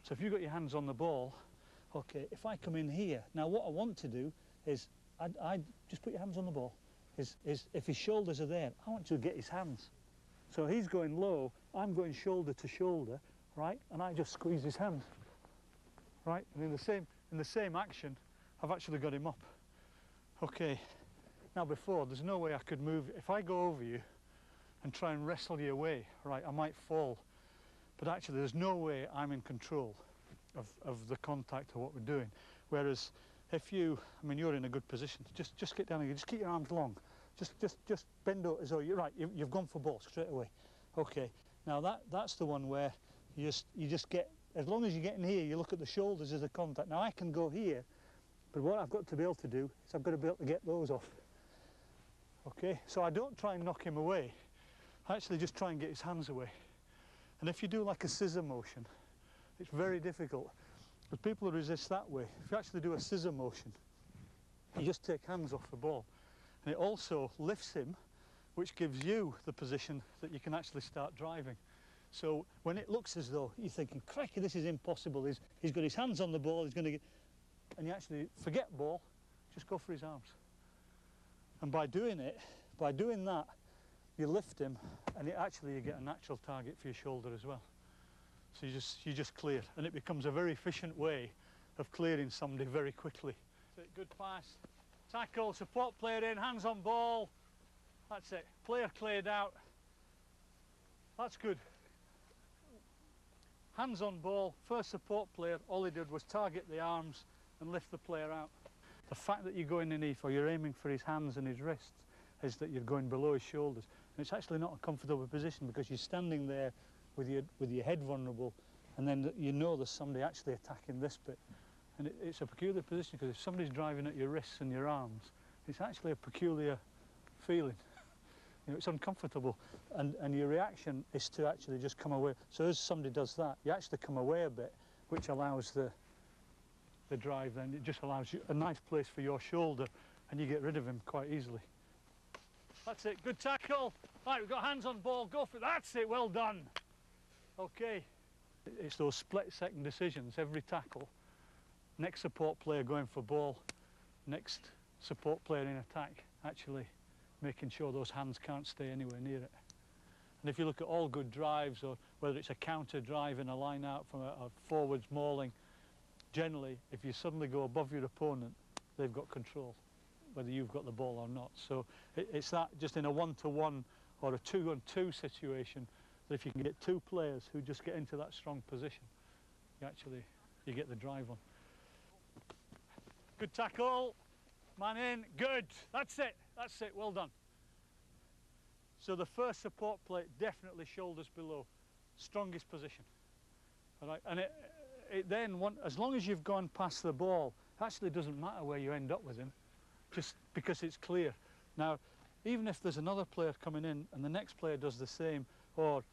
So if you've got your hands on the ball, okay, if I come in here, now what I want to do is, I just put your hands on the ball, is if his shoulders are there, I want to get his hands. So he's going low, I'm going shoulder to shoulder, right, and I just squeeze his hand, right, and in the same action, I've actually got him up. Okay, now before, there's no way I could move. If I go over you and try and wrestle you away, right, I might fall. But actually, there's no way I'm in control of the contact of what we're doing. Whereas if you, I mean, you're in a good position. Just get down here, just keep your arms long. Just bend over as though you're right, you've gone for ball straight away. Okay, now that's the one where you just get, as long as you get in here, you look at the shoulders as a contact. Now I can go here, but what I've got to be able to do is I've got to be able to get those off. Okay, so I don't try and knock him away. I actually just try and get his hands away. And if you do like a scissor motion, it's very difficult. But people resist that way. If you actually do a scissor motion, you just take hands off the ball. And it also lifts him, which gives you the position that you can actually start driving. So when it looks as though you're thinking, crikey, this is impossible, he's got his hands on the ball, he's going to get... And you actually forget ball, just go for his arms. And by doing that, you lift him, and you get a natural target for your shoulder as well. So you just clear, and it becomes a very efficient way of clearing somebody very quickly. Good pass, tackle, support player in, hands on ball. That's it, player cleared out. That's good. Hands on ball, first support player, all he did was target the arms and lift the player out. The fact that you're going underneath or you're aiming for his hands and his wrists is that you're going below his shoulders. And it's actually not a comfortable position because you're standing there with your head vulnerable, and then you know there's somebody actually attacking this bit. And it's a peculiar position because if somebody's driving at your wrists and your arms, it's actually a peculiar feeling. You know, it's uncomfortable, and your reaction is to actually just come away. So as somebody does that, you actually come away a bit, which allows the drive. Then it just allows you a nice place for your shoulder, and you get rid of him quite easily. That's it, good tackle. Right, we've got hands on ball, go for it. That's it, well done. Okay, it's those split-second decisions every tackle. Next support player going for ball, next support player in attack, actually making sure those hands can't stay anywhere near it. And if you look at all good drives, or whether it's a counter drive in a line out from a forwards mauling, generally if you suddenly go above your opponent, they've got control, whether you've got the ball or not. So it's that, just in a one-to-one or a two-on-two situation, that if you can get two players who just get into that strong position, you get the drive on. Good tackle, man in, good, that's it, well done. So the first support plate, definitely shoulders below, strongest position. All right, and it then, as long as you've gone past the ball, it actually doesn't matter where you end up with him, just because it's clear. Now, even if there's another player coming in and the next player does the same, or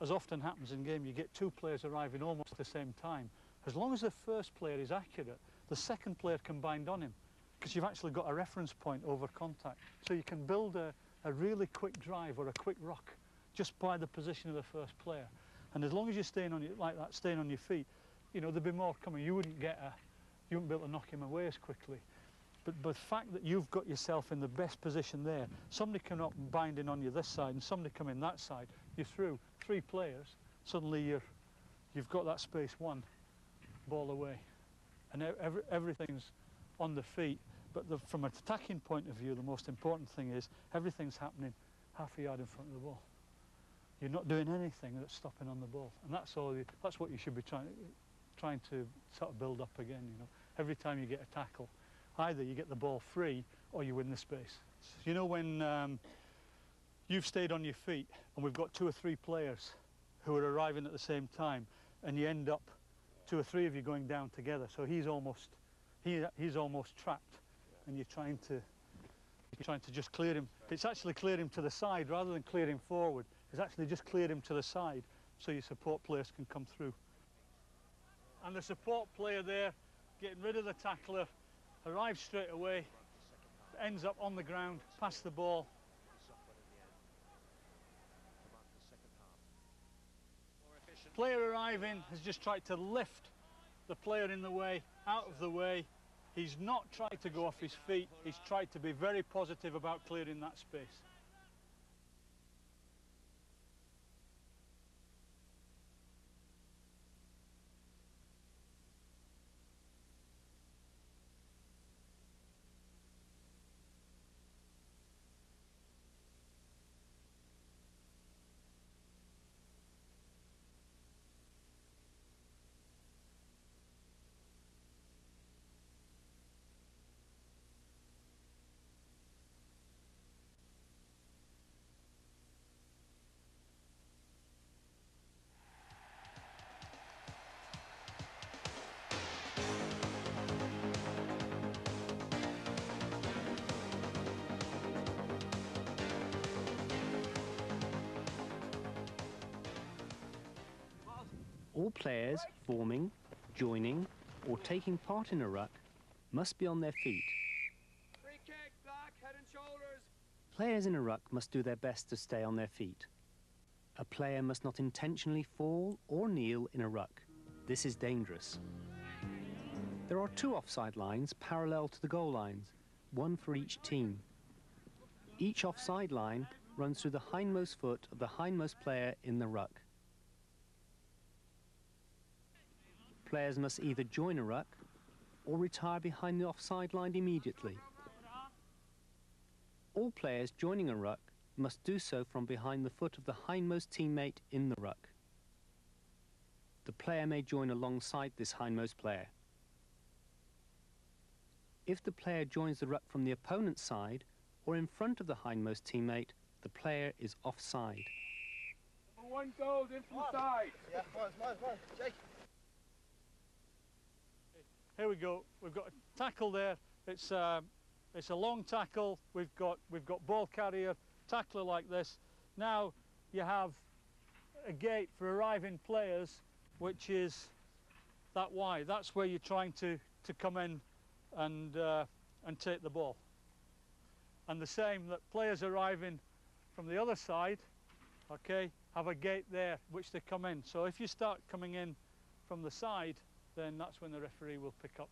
as often happens in game, you get two players arriving almost at the same time, as long as the first player is accurate, the second player can bind on him, because you've actually got a reference point over contact. So you can build a really quick drive or a quick rock just by the position of the first player. And as long as you're staying on like that, staying on your feet, you know, there'd be more coming. You wouldn't be able to knock him away as quickly. But the fact that you've got yourself in the best position there, somebody come up and binding on you this side and somebody come in that side, you're through. Three players, suddenly you've got that space, one ball away. And everything's on the feet. But from an attacking point of view, the most important thing is everything's happening half a yard in front of the ball. You're not doing anything that's stopping on the ball. And that's what you should be trying to sort of build up again, you know. Every time you get a tackle, either you get the ball free or you win the space. You know, when you've stayed on your feet and we've got two or three players who are arriving at the same time, and you end up two or three of you going down together, so he's almost trapped, and you're trying to just clear him. It's actually clear him to the side rather than clear him forward. It's actually just clear him to the side so your support players can come through. And the support player there, getting rid of the tackler, arrives straight away, ends up on the ground, past the ball. Player arriving has just tried to lift the player in the way out of the way. He's not tried to go off his feet, he's tried to be very positive about clearing that space. All players forming, joining, or taking part in a ruck must be on their feet. Free kick, black, head and shoulders. Players in a ruck must do their best to stay on their feet. A player must not intentionally fall or kneel in a ruck. This is dangerous. There are 2 offside lines parallel to the goal lines, one for each team. Each offside line runs through the hindmost foot of the hindmost player in the ruck. Players must either join a ruck or retire behind the offside line immediately. All players joining a ruck must do so from behind the foot of the hindmost teammate in the ruck. The player may join alongside this hindmost player. If the player joins the ruck from the opponent's side or in front of the hindmost teammate, the player is offside. One goal in from the side. Yeah, one. Jake. Here we go. We've got a tackle there. It's a long tackle. We've got ball carrier, tackler like this. Now you have a gate for arriving players, which is that wide. That's where you're trying to come in and take the ball. And the same that players arriving from the other side, okay, have a gate there which they come in. So if you start coming in from the side, then that's when the referee will pick up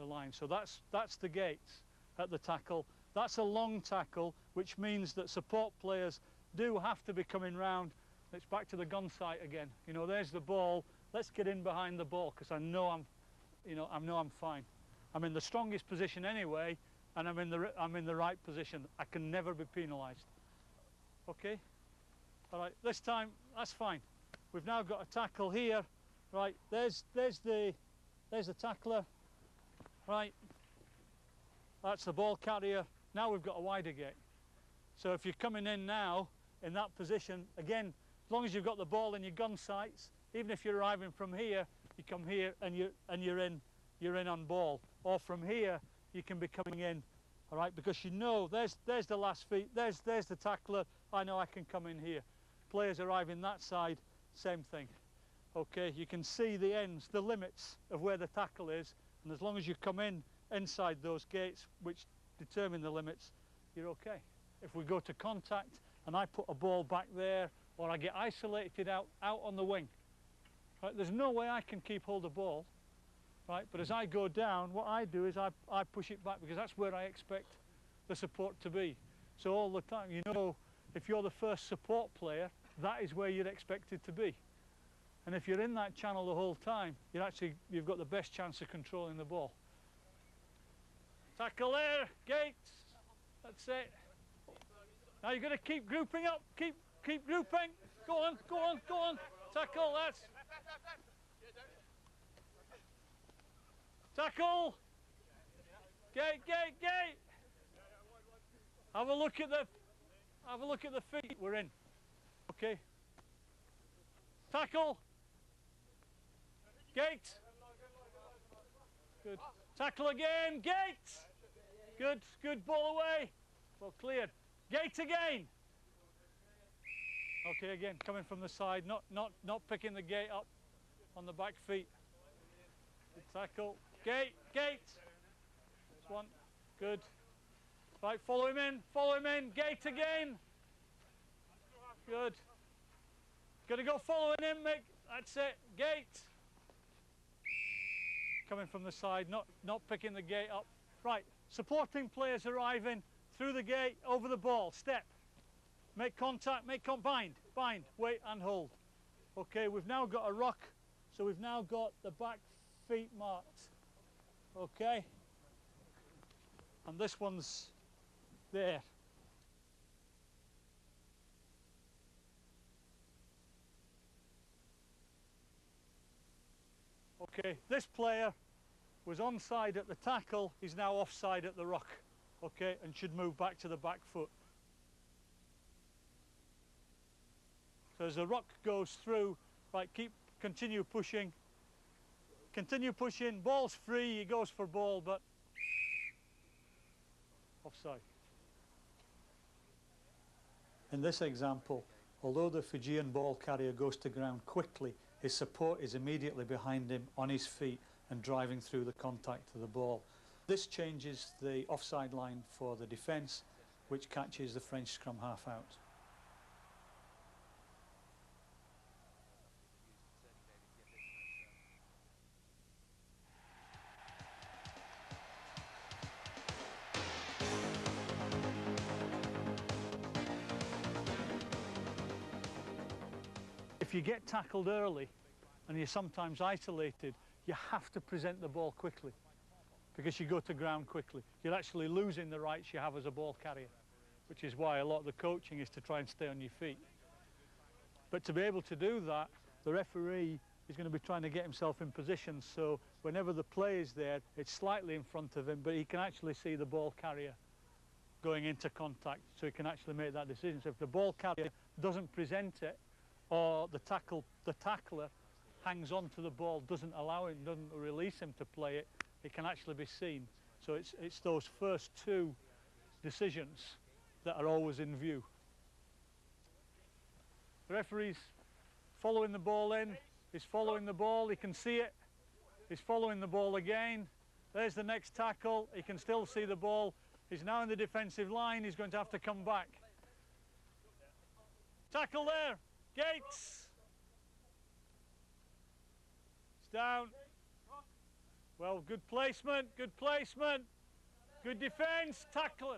the line. So that's the gates at the tackle. That's a long tackle, which means that support players do have to be coming round. It's back to the gun sight again. You know, there's the ball. Let's get in behind the ball because I know I'm fine. I'm in the strongest position anyway, and I'm in the right position. I can never be penalised. Okay. All right. This time that's fine. We've now got a tackle here. Right, there's the tackler, right, that's the ball carrier. Now we've got a wider gate. So if you're coming in now in that position, again, as long as you've got the ball in your gun sights, even if you're arriving from here, you come here and you're in on ball. Or from here, you can be coming in, all right, because you know there's the last feet, there's the tackler, I know I can come in here. Players arriving that side, same thing. Okay, you can see the ends, the limits of where the tackle is, and as long as you come in inside those gates which determine the limits, you're okay. If we go to contact and I put a ball back there, or I get isolated out on the wing, right, there's no way I can keep hold of the ball, right, but as I go down, what I do is I push it back because that's where I expect the support to be. So all the time, you know, if you're the first support player, that is where you're expected to be. And if you're in that channel the whole time, you've got the best chance of controlling the ball. Tackle there, gates. That's it. Now you're going to keep grouping up. Keep grouping. Go on. Tackle. That's. Tackle. Gate. Have a look at the feet. We're in. Okay. Tackle. Gate. Good. Tackle again. Gate. Good. Ball away. Well cleared. Gate again. Okay, again coming from the side, not picking the gate up on the back feet. Good tackle. Gate. That's one. Good. Right, follow him in. Gate again. Good. Got to go following him, Mick. That's it. Gate. coming from the side, not picking the gate up. Right, supporting players arriving through the gate, over the ball, step. Make contact, bind, wait and hold. Okay, we've now got a ruck, so we've now got the back feet marked. Okay, and this one's there. Okay, this player was onside at the tackle, he's now offside at the ruck, okay, and should move back to the back foot. So as the ruck goes through, right, continue pushing, ball's free, he goes for ball, but offside. In this example, although the Fijian ball carrier goes to ground quickly, his support is immediately behind him on his feet and driving through the contact of the ball. This changes the offside line for the defence, which catches the French scrum half out. If you get tackled early and you're sometimes isolated, you have to present the ball quickly because you go to ground quickly. You're actually losing the rights you have as a ball carrier, which is why a lot of the coaching is to try and stay on your feet. But to be able to do that, the referee is going to be trying to get himself in position, so whenever the play is there, it's slightly in front of him, but he can actually see the ball carrier going into contact, so he can actually make that decision. So if the ball carrier doesn't present it, or the tackler hangs on to the ball, doesn't release him to play it, it can actually be seen. So it's those first two decisions that are always in view. The referee's following the ball in, he's following the ball, he can see it, he's following the ball again, there's the next tackle, he can still see the ball, he's now in the defensive line, he's going to have to come back. Tackle there! Gates! It's down. Well, good placement, good defence, tackle it.